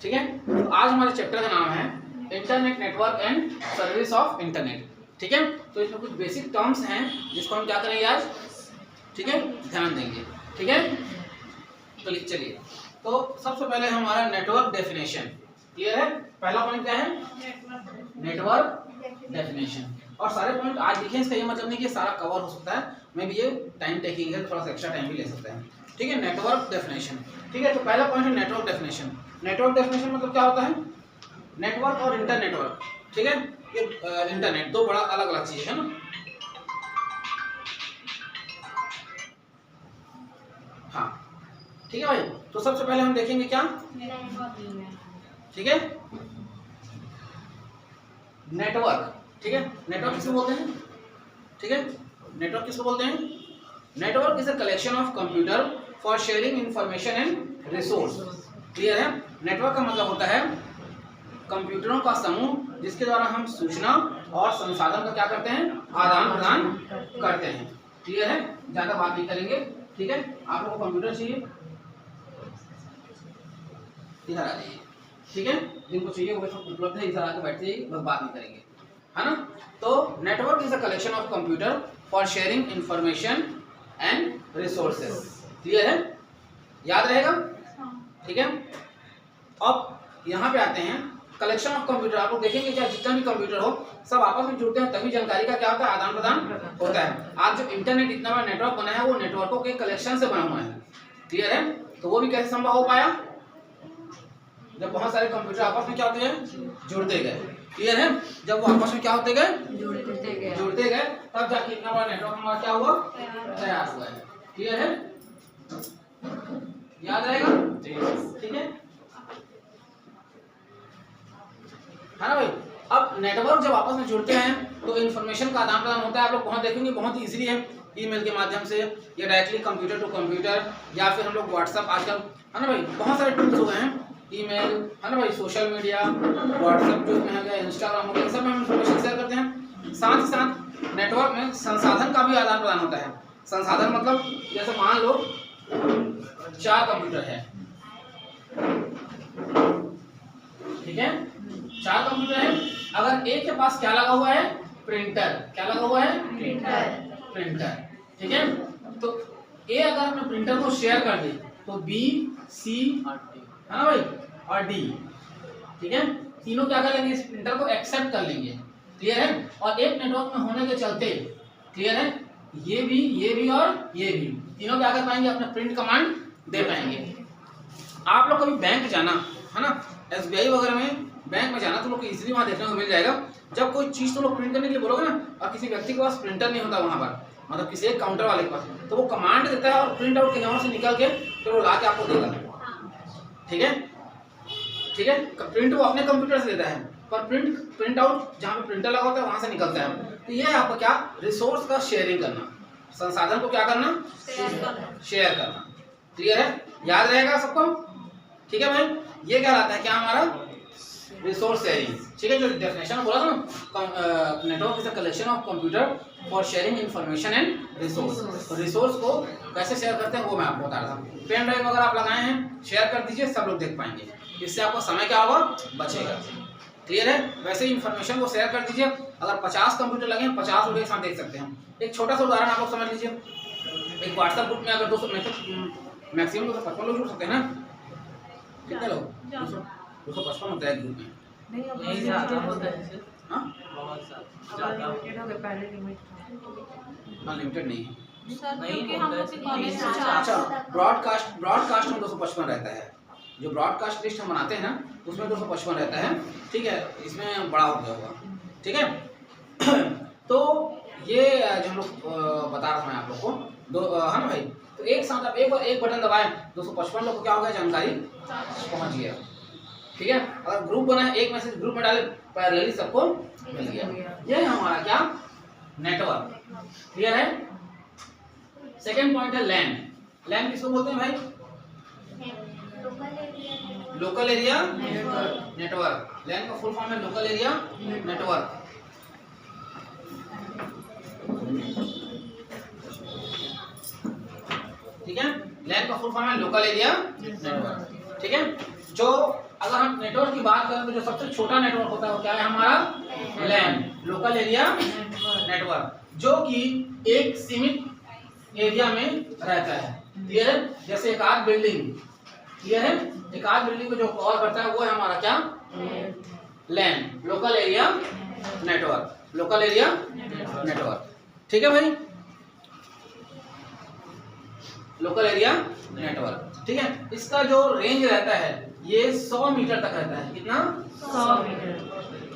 ठीक है। तो आज हमारे चैप्टर का नाम है internet network and service of internet. ठीक है, तो इसमें कुछ बेसिक टर्म्स हैं जिसको हम क्या करेंगे आज, ठीक है, ध्यान देंगे। ठीक है, तो चलिए, तो सबसे पहले हमारा नेटवर्क डेफिनेशन क्लियर है। पहला पॉइंट क्या है, नेटवर्क डेफिनेशन। और सारे पॉइंट आज लिखे, इसका ये मतलब नहीं कि सारा कवर हो सकता है, मैं भी ये टाइम टेकिंग है, थोड़ा सा एक्स्ट्रा टाइम भी ले सकते हैं। ठीक है, नेटवर्क डेफिनेशन। ठीक है, तो पहला पॉइंट है नेटवर्क डेफिनेशन। नेटवर्क डेफिनेशन मतलब क्या होता है, नेटवर्क और इंटरनेटवर्क। ठीक है, ये इंटरनेट दो बड़ा अलग अलग चीज है ना। हाँ ठीक है भाई, तो सबसे पहले हम देखेंगे क्या, ठीक है, नेटवर्क। ठीक है, नेटवर्क किसको बोलते हैं, ठीक है, नेटवर्क किसको बोलते हैं, network is a collection of computer for sharing information and resource. Clear है, नेटवर्क का मतलब होता है कंप्यूटरों का समूह जिसके द्वारा हम सूचना और संसाधन का क्या करते हैं, आदान प्रदान करते हैं। क्लियर है, ज्यादा बात नहीं करेंगे। ठीक है, आप लोगों को कंप्यूटर चाहिए, इधर आ जाइए। ठीक है, जिनको चाहिए वो सब उपलब्ध है, इधर आके बैठ जाइए, बस बात नहीं करेंगे, है ना। तो network is a collection of computer for sharing information and resources. Clear है, याद रहेगा। ठीक है, अब यहाँ पे आते हैं कलेक्शन ऑफ कंप्यूटर। आप लोग देखेंगे क्या, जितना भी कंप्यूटर हो सब आपस में जुड़ते हैं, तभी जानकारी का क्या होता है, आदान प्रदान होता है। आज जो इंटरनेट इतना बड़ा नेटवर्क बना है वो नेटवर्कों के कलेक्शन से बना हुआ है। क्लियर है, तो वो भी कैसे संभव हो पाया, जब बहुत सारे कंप्यूटर आपस में क्या होते हैं, जुड़ते गए। क्लियर है, जब वो आपस में क्या होते गए, जुड़ते गए, तब जाके इतना बड़ा नेटवर्क हमारा क्या हुआ, तैयार हुआ है। क्लियर है, याद रहेगा। ठीक है ना भाई। अब नेटवर्क जब आपस में जुड़ते हैं तो इन्फॉर्मेशन का आदान प्रदान होता है। आप लोग बहुत देखेंगे, बहुत इजीली है, ईमेल के माध्यम से या डायरेक्टली कंप्यूटर टू कंप्यूटर, या फिर हम लोग व्हाट्सएप आजकल, है ना भाई, बहुत सारे टूल्स हो गए हैं, ईमेल, है ना भाई, सोशल मीडिया, व्हाट्सएप जो है गया, इंस्टाग्राम हो गया, सब में हम इन्फॉर्मेशन शेयर करते हैं। साथ ही साथ नेटवर्क में संसाधन का भी आदान प्रदान होता है। संसाधन मतलब जैसे मान लो 4 कंप्यूटर है, ठीक है, 4 कंप्यूटर है, अगर एक के पास क्या लगा हुआ है, प्रिंटर, क्या लगा हुआ है, प्रिंटर। ठीक है, तो ए अगर अपने प्रिंटर को शेयर कर दे तो बी, सी, है ना भाई, और डी, ठीक है, तीनों क्या कर लेंगे, इस प्रिंटर को एक्सेप्ट कर लेंगे। क्लियर है, और एक नेटवर्क में होने के चलते, क्लियर है, ये भी और ये भी तीनों क्या कर पाएंगे, अपना प्रिंट कमांड दे पाएंगे। आप लोग कभी बैंक जाना, है ना, एसबीआई वगैरह में बैंक में जाना, तो लोग को इजीली वहाँ देखने को मिल जाएगा। जब कोई चीज तो लोग प्रिंट करने के लिए बोलोगे ना, और किसी व्यक्ति के पास प्रिंटर नहीं होता वहाँ पर, मतलब किसी एक काउंटर वाले के पास, तो वो कमांड देता है और प्रिंट आउट के यहाँ से निकल के फिर वो ला के आपको देगा। ठीक है, ठीक है, प्रिंट वो अपने कंप्यूटर से देता है, पर प्रिंट आउट जहाँ पे प्रिंटर लगा होता है वहां से निकलता है। तो ये है आपका क्या, रिसोर्स का शेयरिंग करना, संसाधन को क्या करना, शेयर करना। क्लियर है, याद रहेगा सबको। ठीक है भाई, ये क्या आता है, क्या हमारा रिसोर्स शेयरिंग। ठीक है, जो डेफिनेशन बोला था ना, network is a collection of computer for sharing information and resource. तो रिसोर्स को कैसे शेयर करते हैं वो मैं आपको बता रहा था। पेन ड्राइव अगर आप लगाए हैं, शेयर कर दीजिए, सब लोग देख पाएंगे, इससे आपको समय क्या होगा, बचेगा। क्लियर है, वैसे ही इन्फॉर्मेशन को शेयर कर दीजिए। अगर 50 कंप्यूटर लगे हैं, 50 लोग एक साथ देख सकते हैं। एक छोटा सा उदाहरण आप लोग समझ लीजिए, एक व्हाट्सएप ग्रुप में अगर 200 मैक्सिमम 255 लोग जुड़ सकते हैं ना, कितने लोग, 255 होता है ग्रुप में, अनलिमिटेड नहीं है। अच्छा, ब्रॉडकास्ट में 255 रहता है, जो ब्रॉडकास्ट लिस्ट हम बनाते हैं ना उसमें 255 रहता है। ठीक है, इसमें बड़ा हो गया होगा। ठीक है, तो ये जो हम लोग बता रहा था मैं आप लोग को, है ना भाई, तो एक साथ आप एक बटन दबाएं, 255 लोग को क्या हो गया, जानकारी पहुंच गया। ठीक है, अगर ग्रुप बना है, एक मैसेज ग्रुप में डाले, पैरेलली सबको मिल गया। ये हमारा क्या, नेटवर्क। क्लियर है। सेकेंड पॉइंट है लैन। लैन किसको बोलते हैं भाई, लोकल एरिया नेटवर्क। लैन का फुल फॉर्म है लोकल एरिया नेटवर्क। ठीक है, लैन का फुल फॉर्म है लोकल एरिया नेटवर्क। ठीक है, जो अगर हम नेटवर्क की बात करें तो जो सबसे छोटा नेटवर्क होता है वो क्या है हमारा, लैन, लोकल एरिया नेटवर्क, जो कि एक सीमित एरिया में रहता है। क्लियर है? जैसे एक आध बिल्डिंग, क्लियर है, एक आध बिल्डिंग को जो कवर करता है वो है हमारा क्या, LAN, local area network, local area network. ठीक है भाई, लोकल एरिया नेटवर्क। ठीक है, इसका जो रेंज रहता है ये 100 मीटर तक रहता है। कितना? 100 मीटर।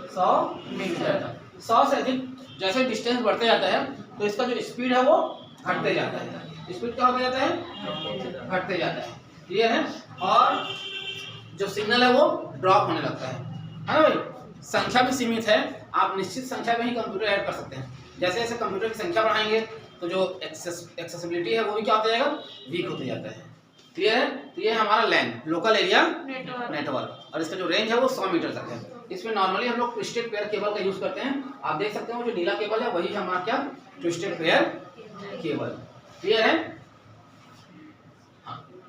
100 मीटर तक। 100 से अधिक जैसे डिस्टेंस बढ़ते जाता है तो इसका जो स्पीड है वो घटते जाता है। स्पीड क्या होता जाता है, घटते जाता है। क्लियर है? और जो सिग्नल है वो ड्रॉप होने लगता है ना भाई। संख्या भी सीमित है, आप निश्चित संख्या में ही कंप्यूटर ऐड कर सकते हैं। जैसे जैसे कंप्यूटर की संख्या बढ़ाएंगे तो जो एक्सेसिबिलिटी है वो भी क्या होता जाएगा, वीक होते जाता है। क्लियर है? तो ये हमारा लैन, लोकल एरिया नेटवर्क, और इसका जो रेंज है वो 100 मीटर तक है। इसमें नॉर्मली हम लोग ट्विस्टेड पेयर केबल का यूज करते हैं। आप देख सकते हैं वो जो नीला केबल है वही हमारा क्या, ट्विस्टेड पेयर केबल। क्लियर है?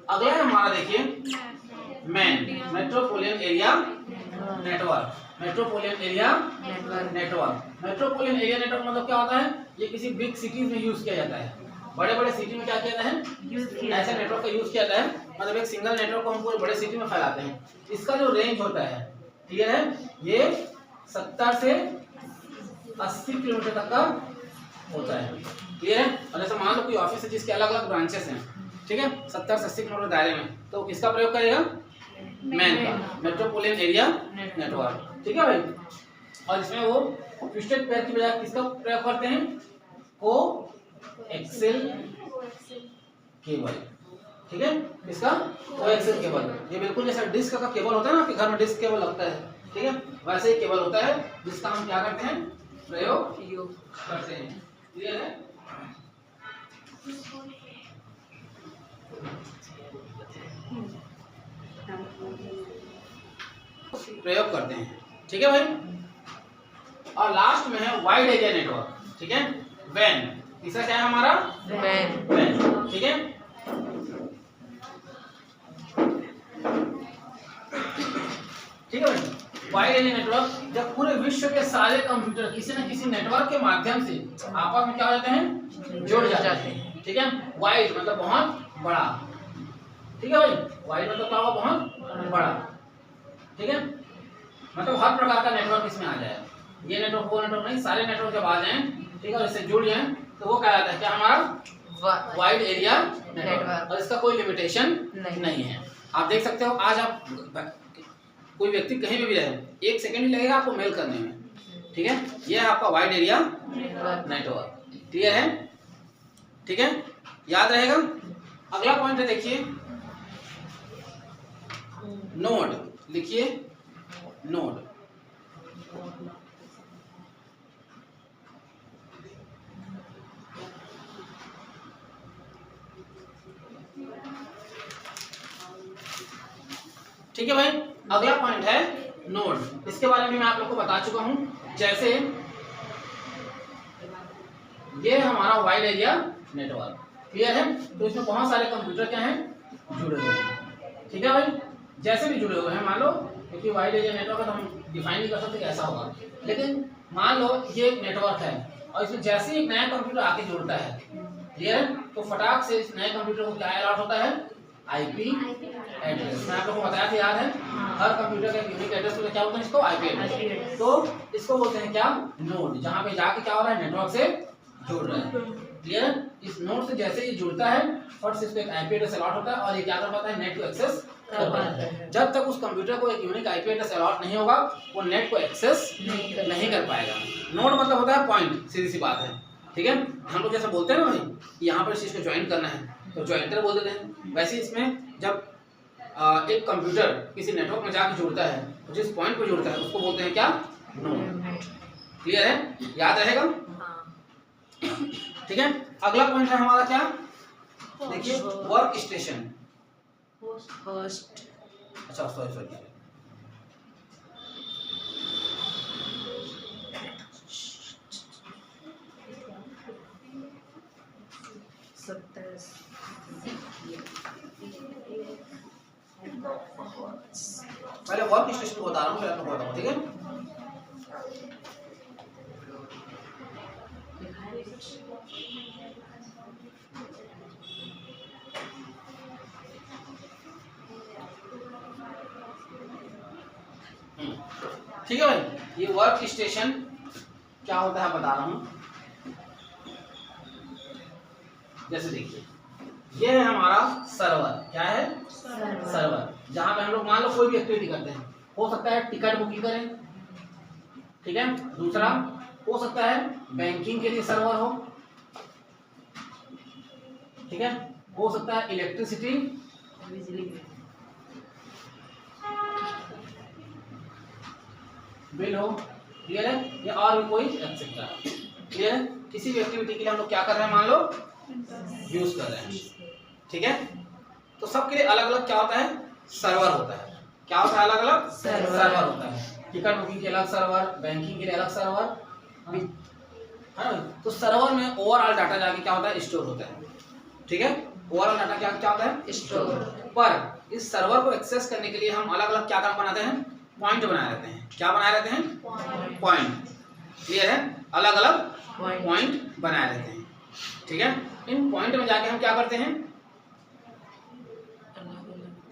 अगला है हमारा देखिए man, metropolitan area network, metropolitan area network. Metropolitan area network मतलब क्या होता है, ये किसी बिग सिटीज में यूज किया जाता है। बड़े बड़े सिटी में क्या किया जाता है, ऐसे नेटवर्क का यूज किया जाता है। मतलब एक सिंगल नेटवर्क को हम पूरे बड़े सिटी में फैलाते हैं। इसका जो रेंज होता है, क्लियर है, ये 70 से 80 किलोमीटर तक का होता है। क्लियर है? और जैसे मान लो कोई ऑफिस है जिसके अलग अलग ब्रांचेस हैं, ठीक है, 70 से 80 किलोमीटर दायरे में, तो किसका प्रयोग करेगा, मैन का, मेट्रोपोलियन एरिया नेटवर्क। ठीक है भाई। और इसमें वो ट्विस्टेड पेयर की बजाय किसका प्रयोग करते हैं, को एक्सेल केबल। ठीक है, इसका को एक्सेल केबल, ये बिल्कुल जैसा डिस्क का केबल होता है ना, आपके घर में डिस्क केबल लगता है, ठीक है, वैसे ही केबल होता है जिसका हम क्या करते हैं, प्रयोग करते हैं। क्लियर है? प्रयोग करते हैं। ठीक है भाई। और लास्ट में है वाइड एरिया नेटवर्क। ठीक है, वैन, तीसरा क्या है हमारा, वैन। ठीक है, ठीक है भाई। वाइड एरिया नेटवर्क, जब पूरे विश्व के सारे कंप्यूटर किसी न किसी नेटवर्क के माध्यम से आपस में क्या हो जाते हैं, जुड़ जाते हैं। ठीक है, वाइड मतलब बहुत बड़ा। ठीक है भाई, वाइड मतलब क्या होगा, बहुत बड़ा। ठीक है, मतलब हर प्रकार का नेटवर्क इसमें आ जाए। ये नेटवर्क वो नेटवर्क नहीं, सारे नेटवर्क जब आ जाएं, ठीक है, और इससे जुड़ जाएं तो वो क्या आता है, क्या हमारा वाइड एरिया नेटवर्क। और इसका कोई लिमिटेशन नहीं है। आप देख सकते हो, आज आप कोई व्यक्ति कहीं भी रहे, 1 सेकंड ही लगेगा आपको मेल करने में। ठीक है, ये है आपका वाइड एरिया नेटवर्क। क्लियर है? ठीक है, याद रहेगा। अगला पॉइंट है, देखिए नोड, लिखिए नोड। ठीक है भाई, अगला पॉइंट है नोड। इसके बारे में मैं आप लोग को बता चुका हूं। जैसे ये हमारा वाइड एरिया नेटवर्क, क्लियर है, तो इसमें बहुत सारे कंप्यूटर क्या हैं, जुड़े हुए हैं। ठीक है भाई, जैसे भी जुड़े हुए हैं, मान लो, क्योंकि वाइड एरिया नेटवर्क है तो हम डिफाइन नहीं कर सकते कैसा होगा, लेकिन मान लो ये एक नेटवर्क है और इसमें जैसे ही एक नया कंप्यूटर आके जुड़ता है, क्लियर है, तो फटाक से इस नए कंप्यूटर को क्या अलॉट होता है, आईपी एड्रेस। मैं आप लोगों को बताया था, याद है, हर कंप्यूटर का यूनिक एड्रेस होता है, क्या होता है इसको, आईपी एड्रेस। तो इसको बोलते हैं क्या, नोड, जहाँ पे जाके क्या हो रहा है, नेटवर्क से जुड़ रहा है। क्लियर है? इस नोड से जैसे ही जुड़ता है फट से इसको एक आईपी एड्रेस अलॉट होता है और ये क्या कर पाता है, नेट को एक्सेस कर पाता है। जब तक उस कंप्यूटर को एक यूनिक आईपी एड्रेस अलॉट नहीं होगा वो नेट को एक्सेस नहीं कर पाएगा। नोड मतलब होता है पॉइंट, सीधी सी बात है। ठीक है, हम लोग जैसे बोलते हैं ना भाई, यहाँ पर इस चीज को ज्वाइन करना है तो ज्वाइंटर बोल देते हैं। वैसे इसमें जब एक कंप्यूटर किसी नेटवर्क में जाकर जुड़ता है तो जिस पॉइंट पर जुड़ता है उसको बोलते हैं क्या, नोड। क्लियर है? याद रहेगा। ठीक है, अगला पॉइंट है हमारा क्या, देखिए वर्क स्टेशन। अच्छा सॉरी, पहले वर्क स्टेशन को बता रहा हूँ, फिर आप लोग बताओ, ठीक है। ठीक है भाई, ये वर्क स्टेशन क्या होता है बता रहा हूं। जैसे देखिए, ये है हमारा सर्वर, क्या है सर्वर, जहां पे हम लोग मान लो कोई भी एक्टिविटी करते हैं। हो सकता है टिकट बुकिंग करें, ठीक है। दूसरा हो सकता है बैंकिंग के लिए सर्वर हो, ठीक है। हो सकता है इलेक्ट्रिसिटी, बिजली बिल हो, क्लियर है, या और भी कोई एक्सेट्रा, क्लियर है। किसी भी एक्टिविटी के लिए हम लोग क्या कर रहे हैं, मान लो यूज कर रहे हैं, ठीक है। तो सबके लिए अलग अलग क्या होता है, सर्वर होता है। क्या होता है, अलग अलग सर्वर होता है। टिकट बुकिंग के अलग सर्वर, बैंकिंग के लिए अलग सर्वर, है ना। तो सर्वर में ओवरऑल डाटा जाके क्या होता है, स्टोर होता है, ठीक है। ओवरऑल डाटा क्या क्या होता है, स्टोर। पर इस सर्वर को एक्सेस करने के लिए हम अलग अलग क्या बनाते हैं, पॉइंट बनाए रहते हैं। क्या बनाए रहते हैं, पॉइंट, क्लियर है। अलग अलग पॉइंट बनाए रहते हैं, ठीक है। इन पॉइंट में जाके हम क्या करते हैं,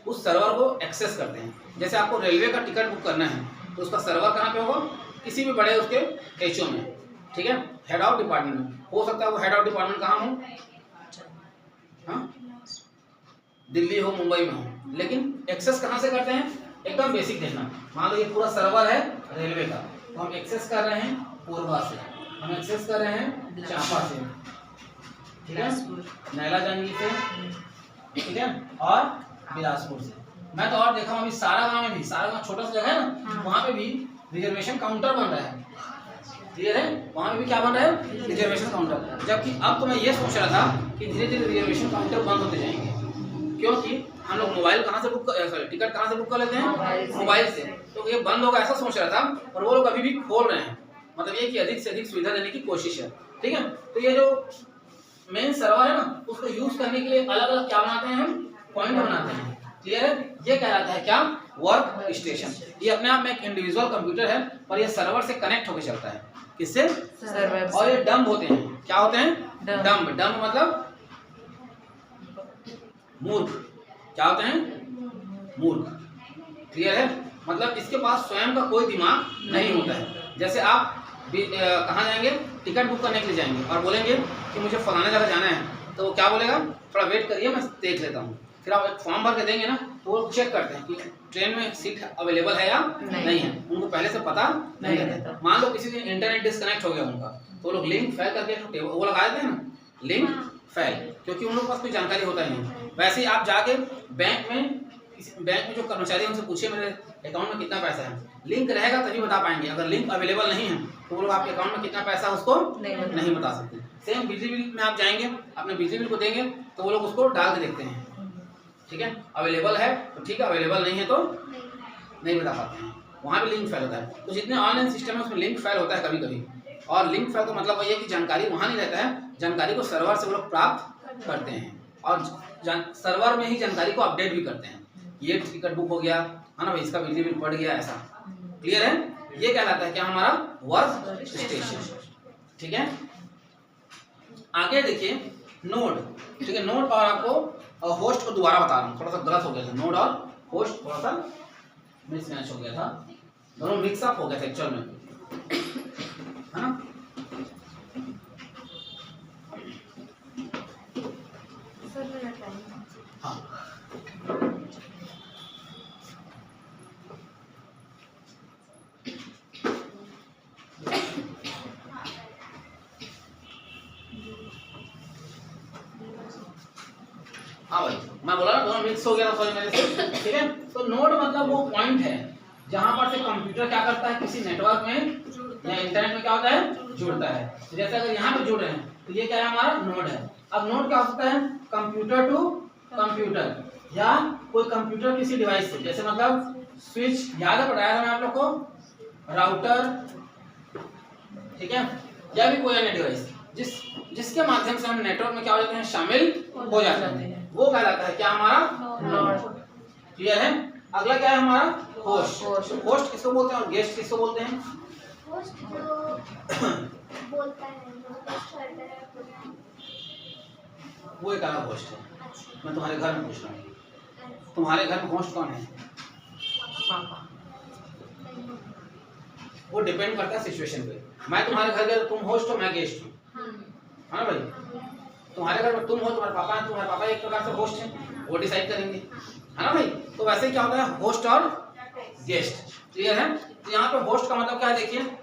उस सर्वर को एक्सेस करते हैं। जैसे आपको रेलवे का टिकट बुक करना है तो उसका सर्वर कहाँ पे होगा, किसी भी बड़े उसके एचओ में, ठीक है, हेड ऑफ डिपार्टमेंट में। हो सकता है वो हेड ऑफ डिपार्टमेंट कहाँ हो, हाँ, दिल्ली हो, मुंबई में हो, लेकिन एक्सेस कहाँ से करते हैं, एकदम बेसिक देखना। मान लो ये पूरा सर्वर है रेलवे का, तो हम एक्सेस कर रहे हैं कोरबा से, हम एक्सेस कर रहे हैं चांपा से, ठीक है, नैला जंगी से, ठीक है, और बिलासपुर से। मैं तो और देखा हूँ अभी सारागांव में भी, सारागांव छोटा सा जगह है ना, वहाँ पे भी रिजर्वेशन काउंटर बन रहा है, क्लियर है। वहाँ पे भी क्या बन रहा है, रिजर्वेशन काउंटर। जबकि अब तो मैं ये सोच रहा था कि धीरे धीरे रिजर्वेशन काउंटर बंद होते जाएंगे, क्योंकि हम लोग मोबाइल कहाँ से बुक कर, टिकट कहाँ से बुक कर लेते हैं, मोबाइल से। तो ये बंद होगा ऐसा सोच रहा था, और वो लोग अभी भी खोल रहे हैं। मतलब ये कि अधिक से अधिक सुविधा देने की कोशिश है, ठीक है। तो ये जो मेन सर्वर है ना, उसको यूज करने के लिए अलग अलग क्या बनाते हैं, हम पॉइंट बनाते हैं, क्लियर है। ये कहलाता है क्या, वर्क स्टेशन। ये अपने आप में एक इंडिविजुअल कंप्यूटर है, और ये सर्वर से कनेक्ट होकर चलता है, किससे, सर्वर। और ये डंब होते हैं, क्या होते हैं, डंब। डंब मतलब मूर्ख, क्या होते हैं, मूर्ख, क्लियर है। मतलब इसके पास स्वयं का कोई दिमाग नहीं होता है। जैसे आप कहाँ जाएंगे, टिकट बुक करने के लिए जाएंगे और बोलेंगे कि मुझे फलाना जगह जाना है, तो वो क्या बोलेगा, थोड़ा वेट करिए मैं देख लेता हूँ। फिर आप एक फॉर्म भर के देंगे ना, तो वो चेक करते हैं कि ट्रेन में सीट अवेलेबल है या नहीं है। उनको पहले से पता नहीं रहता। मान लो किसी दिन इंटरनेट डिस्कनेक्ट हो गया उनका, तो वो लोग लिंक फेल करके वो लगा देते हैं ना, लिंक फेल, क्योंकि उन लोगों के पास कोई जानकारी होता नहीं। वैसे ही आप जाके बैंक में जो कर्मचारी है उनसे पूछिए मेरे अकाउंट में कितना पैसा है, लिंक रहेगा तभी बता पाएंगे। अगर लिंक अवेलेबल नहीं है तो वो लोग आपके अकाउंट में कितना पैसा उसको नहीं बता सकते। सेम बिजली बिल में आप जाएंगे, अपने बिजली बिल को देंगे तो वो लोग उसको डाल के देखते हैं, ठीक है, अवेलेबल है तो ठीक है, अवेलेबल नहीं है तो नहीं बता पाते हैं। वहाँ भी लिंक फेल होता है। तो जितने ऑनलाइन सिस्टम है उसमें लिंक फेल होता है कभी कभी। और लिंक फेल का मतलब वही है कि जानकारी वहाँ नहीं रहता है, जानकारी को सर्वर से वो लोग प्राप्त करते हैं, और सर्वर में ही जानकारी को अपडेट भी करते हैं। ये टिकट बुक हो गया है ना भाई, इसका बिजली बिल पड़ गया, ऐसा, क्लियर है। ये कहलाता है क्या, हमारा वर्क स्टेशन, ठीक है। आगे देखिए नोड, ठीक है। नोड और आपको होस्ट को दोबारा बता रहा हूँ, थोड़ा सा गलत हो गया था, नोड और होस्ट थोड़ा सा मिसमैच हो गया था, दोनों मिक्स अप हो गया था एक्चुअल में, है ना। हाँ, हाँ भाई, मैं बोला ना दोनों मिक्स हो गया था, सॉरी मेरे से, ठीक है। तो नोड मतलब वो पॉइंट है जहां पर से कंप्यूटर क्या करता है, किसी नेटवर्क में या इंटरनेट में क्या होता है, जुड़ता है। तो जैसे अगर यहाँ पे जुड़ रहे हैं तो ये क्या है, हमारा नोड है। अब नोड क्या हो सकता है, कंप्यूटर टू कंप्यूटर, या कोई कंप्यूटर किसी डिवाइस से, जैसे मतलब स्विच, याद है बताया था मैं आप लोग को, राउटर, ठीक है, या भी कोई अन्य डिवाइस जिसके माध्यम से हम नेटवर्क में क्या हो जाते हैं, शामिल हो जाते हैं, वो कहलाता है क्या, हमारा नोड, क्लियर है। अगला क्या है हमारा होस्ट। होस्ट किसको बोलते हैं और गेस्ट किसको बोलते हैं? होस्ट जो बोलता है, जो होस्ट करता है, वो एक अलग होस्ट है। अच्छा, मैं तुम्हारे घर में पूछ रहा हूँ, अच्छा, तुम्हारे घर में होस्ट कौन है? पापा। वो डिपेंड करता है सिचुएशन पे। मैं तुम्हारे घर गया, तुम होस्ट हो, मैं गेस्ट हूँ, है ना भाई? तुम्हारे घर में तुम हो, तुम्हारे पापा हैं, तुम्हारे पापा एक प्रकार से होस्ट हैं, वो डिसाइड करेंगे, है ना भाई? तो वैसे क्या होता है होस्ट और गेस्ट, क्लियर है? तो यहाँ पे होस्ट का मतलब क्या है देखिए,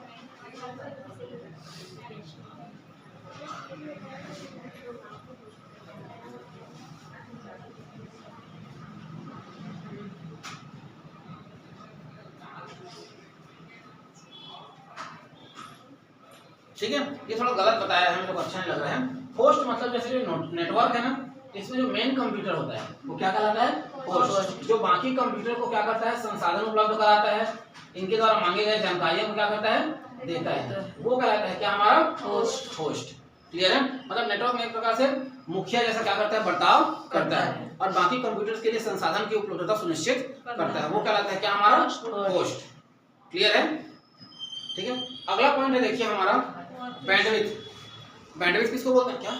ठीक है? ये थोड़ा गलत बताया है, मेरे को अच्छा नहीं लग रहा है। होस्ट मतलब जैसे जो नेटवर्क है ना, इसमें जो मेन कंप्यूटर होता है वो क्या कहलाता है? होस्ट। जो बाकी कंप्यूटर को क्या करता है? संसाधन उपलब्ध कराता है, इनके द्वारा मांगे गए जानकारियों को क्या करता है? देता है, वो कहलाता है क्या? हमारा होस्ट। होस्ट, क्लियर है? मतलब नेटवर्क में एक प्रकार से मुखिया जैसा क्या करता है? बर्ताव करता है, और बाकी कंप्यूटर्स के लिए संसाधन की उपलब्धता सुनिश्चित करता है, वो कहलाता है क्या? हमारा होस्ट। क्लियर है? ठीक है। अगला पॉइंट है देखिए हमारा बैंडविड्थ। बैंडविड्थ किसको बोलते हैं? क्या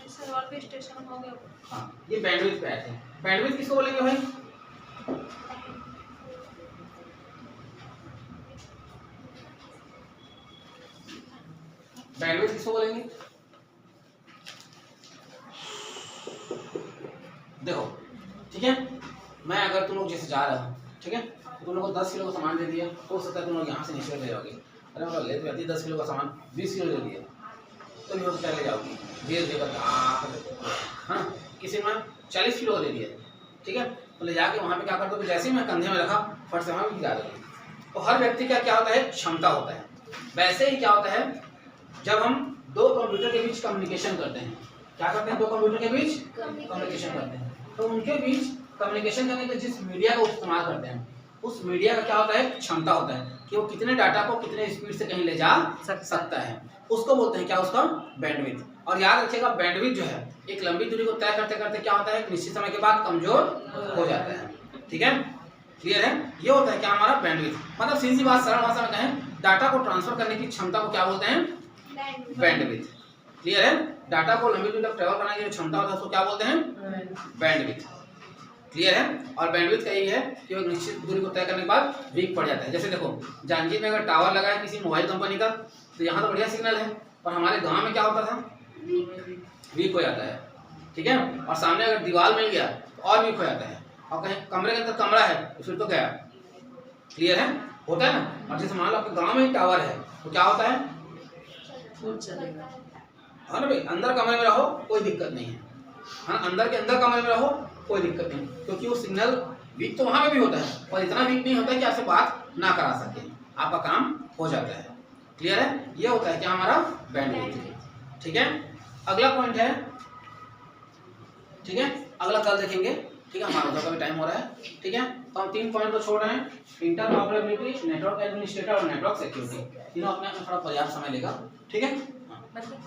सर और भी स्टेशन हो गया। हाँ, ये बैंडविड्थ पे आते हैं। बैंडविड्थ किसको बोलेंगे भाई? बैंडविड्थ किसको बोलेंगे? देखो, ठीक है, मैं अगर तुम लोग जैसे जा रहा हूँ, ठीक है, तो तुम लोग को 10 किलो का सामान दे दिया, हो सकता है तुम लोग यहाँ से नीचे ले जाओगे। अरे मतलब ले जाती 10 किलो का सामान 20 किलो दे दिया तो नहीं हो सकता ले जाओगे, धीरे धीरे करके हाँ, किसी में 40 किलो दे दिया, ठीक है, तो ले जाके वहाँ पे क्या करते हो? जैसे ही मैं कंधे में रखा फट से वहाँ भी गिरा दोगे। तो हर व्यक्ति का क्या होता है? क्षमता होता है। वैसे ही क्या होता है जब हम दो कंप्यूटर के बीच कम्युनिकेशन करते हैं, क्या करते हैं? दो कंप्यूटर के बीच कम्युनिकेशन करते हैं, तो उनके बीच कम्युनिकेशन करने के जिस मीडिया का इस्तेमाल करते हैं, उस मीडिया का क्या होता है? क्षमता होता है कि वो कितने डाटा को कितने स्पीड से कहीं ले जा सकता है, उसको बोलते हैं क्या? उसका बैंडविड्थ। और याद रखिएगा बैंडविड्थ जो है एक लंबी दूरी को तय करते करते क्या होता है? एक निश्चित समय के बाद कमजोर हो जाता है, ठीक है, क्लियर है? ये होता है क्या? हमारा बैंडविड्थ। मतलब सीधी बात सरल भाषा में कहें, डाटा को ट्रांसफर करने की क्षमता को क्या बोलते हैं? बैंडविड्थ, क्लियर है? डाटा को लंबी दूरी तक ट्रेवल करने की जो क्षमता होता है उसको क्या बोलते हैं? बैंडविड्थ, क्लियर है? और बैंडविड्थ का यही है कि वो निश्चित दूरी को तय करने के बाद वीक पड़ जाता है। जैसे देखो, जांजगीर में अगर टावर लगा है किसी मोबाइल कंपनी का, तो यहाँ तो बढ़िया सिग्नल है, पर हमारे गांव में क्या होता था? वीक हो जाता है, ठीक है? और सामने अगर दीवार मिल गया तो और वीक हो जाता है, और कहीं कमरे के अंदर कमरा है तो फिर तो गया, क्लियर है? होता है ना? और जैसे मान लो आपके गाँव में ही टावर है तो क्या होता है? चलेगा। हाँ ना भाई, अंदर कमरे में रहो कोई दिक्कत नहीं है, हाँ, अंदर के अंदर कमरे में रहो कोई दिक्कत नहीं, क्योंकि वो सिग्नल वीक तो वहाँ पे भी होता है और इतना वीक नहीं होता है कि आपसे बात ना करा सके, आपका काम हो जाता है, क्लियर है? ये होता है क्या? हमारा बैंडविड्थ, ठीक है? अगला पॉइंट है, ठीक है, अगला कल देखेंगे, ठीक है, हमारा उधर का भी टाइम हो रहा है, ठीक है? तो हम 3 पॉइंट को छोड़ रहे हैं, इंटरऑपरेबिलिटी, नेटवर्क एडमिनिस्ट्रेटर और नेटवर्क सिक्योरिटी, तीनों अपने आप में थोड़ा पर्याप्त समय लेगा, ठीक है? मतलब